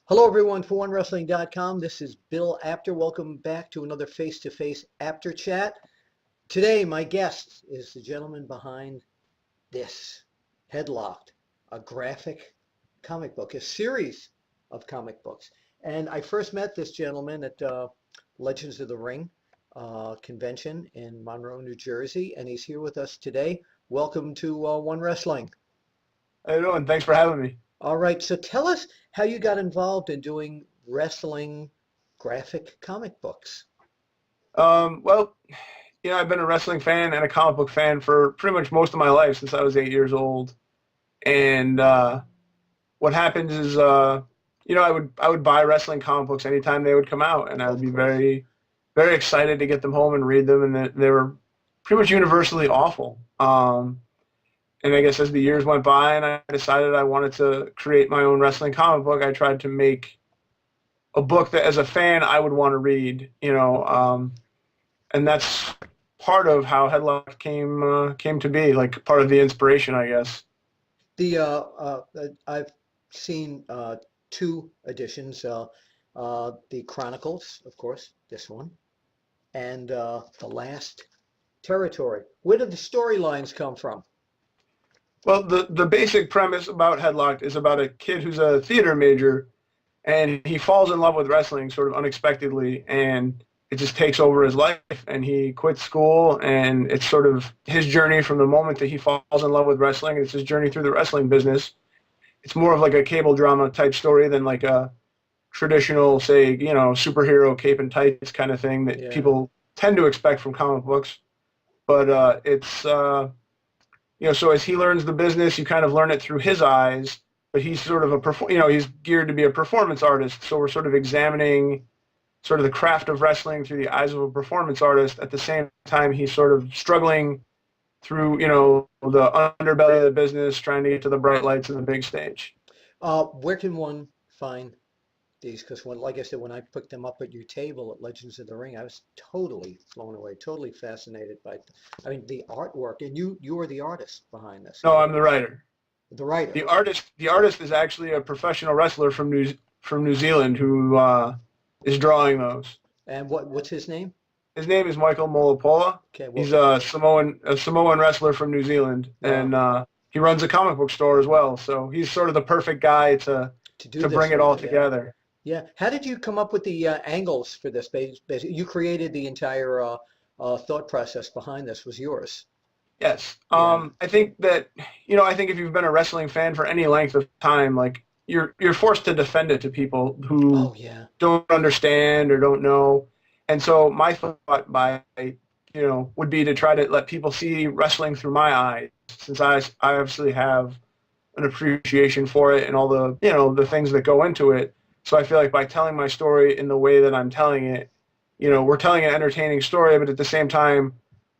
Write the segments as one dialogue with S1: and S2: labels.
S1: Hello everyone, for1wrestling.com. This is Bill Apter. Welcome back to another face-to-face Apter chat. Today my guest is the gentleman behind this, Headlocked, a graphic comic book, a series of comic books. And I first met this gentleman at Legends of the Ring convention in Monroe, New Jersey, and he's here with us today. Welcome to One Wrestling.
S2: How you doing? Thanks for having me.
S1: All right, so tell us how you got involved in doing wrestling graphic comic books.
S2: Well, I've been a wrestling fan and a comic book fan for pretty much most of my life since I was 8 years old. And what happens is, I would buy wrestling comic books anytime they would come out, and I would be very, very excited to get them home and read them, and they were pretty much universally awful. And I guess as the years went by and I decided I wanted to create my own wrestling comic book, I tried to make a book that as a fan I would want to read, and that's part of how Headlocked came to be, like part of the inspiration, I guess.
S1: I've seen two editions, the Chronicles, of course, this one, and The Last Territory. Where did the storylines come from?
S2: Well, the basic premise about Headlocked is about a kid who's a theater major, and he falls in love with wrestling sort of unexpectedly, and it just takes over his life, and he quits school, and it's sort of his journey from the moment that he falls in love with wrestling. It's his journey through the wrestling business. It's more of like a cable drama type story than like a traditional, say, superhero cape and tights kind of thing that people tend to expect from comic books. But so as he learns the business, you kind of learn it through his eyes, but he's sort of he's geared to be a performance artist. So we're sort of examining sort of the craft of wrestling through the eyes of a performance artist. At the same time, he's sort of struggling through, the underbelly of the business, trying to get to the bright lights of the big stage.
S1: Where can one find these? Because like I said, when I picked them up at your table at Legends of the Ring, I was totally blown away, totally fascinated by, the artwork. And you are the artist behind this.
S2: No, I'm the writer.
S1: The writer.
S2: The artist is actually a professional wrestler from New Zealand who is drawing those.
S1: And what's his name?
S2: His name is Michael Molapola.
S1: Okay, well,
S2: he's a Samoan wrestler from New Zealand, and he runs a comic book store as well. So he's sort of the perfect guy to bring it all together.
S1: Yeah. How did you come up with the angles for this? Basically, you created the entire thought process behind this was yours.
S2: Yes. I think that, I think if you've been a wrestling fan for any length of time, like you're forced to defend it to people who don't understand or don't know. And so my thought would be to try to let people see wrestling through my eyes, since I obviously have an appreciation for it and all the, the things that go into it. So I feel like by telling my story in the way that I'm telling it, we're telling an entertaining story, but at the same time,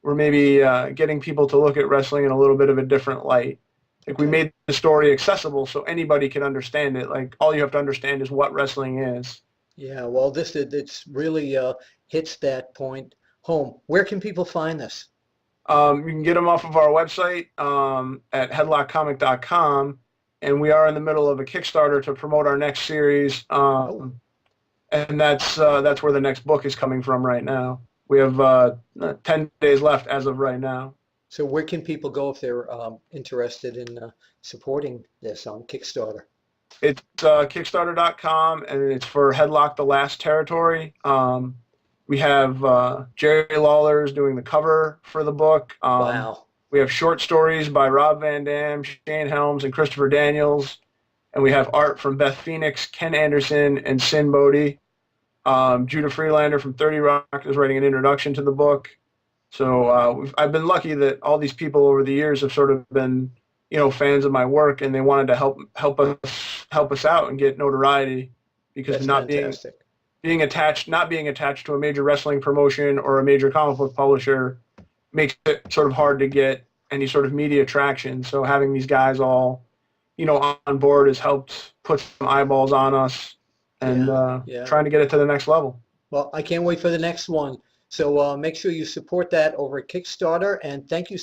S2: we're maybe getting people to look at wrestling in a little bit of a different light. Like we made the story accessible so anybody can understand it. Like all you have to understand is what wrestling is.
S1: Yeah, well, it's really hits that point home. Where can people find this?
S2: You can get them off of our website at headlockcomic.com. And we are in the middle of a Kickstarter to promote our next series, and that's where the next book is coming from right now. We have 10 days left as of right now.
S1: So where can people go if they're interested in supporting this on Kickstarter?
S2: It's Kickstarter.com, and it's for Headlocked: The Last Territory. We have Jerry Lawler's doing the cover for the book.
S1: Wow.
S2: We have short stories by Rob Van Dam, Shane Helms, and Christopher Daniels. And we have art from Beth Phoenix, Ken Anderson, and Sin Bodie. Judah Freelander from 30 Rock is writing an introduction to the book. So I've been lucky that all these people over the years have sort of been, fans of my work, and they wanted to help us out and get notoriety, because not being attached to a major wrestling promotion or a major comic book publisher makes it sort of hard to get any sort of media traction. So having these guys all, on board has helped put some eyeballs on us and trying to get it to the next level.
S1: Well, I can't wait for the next one. So make sure you support that over at Kickstarter, and thank you.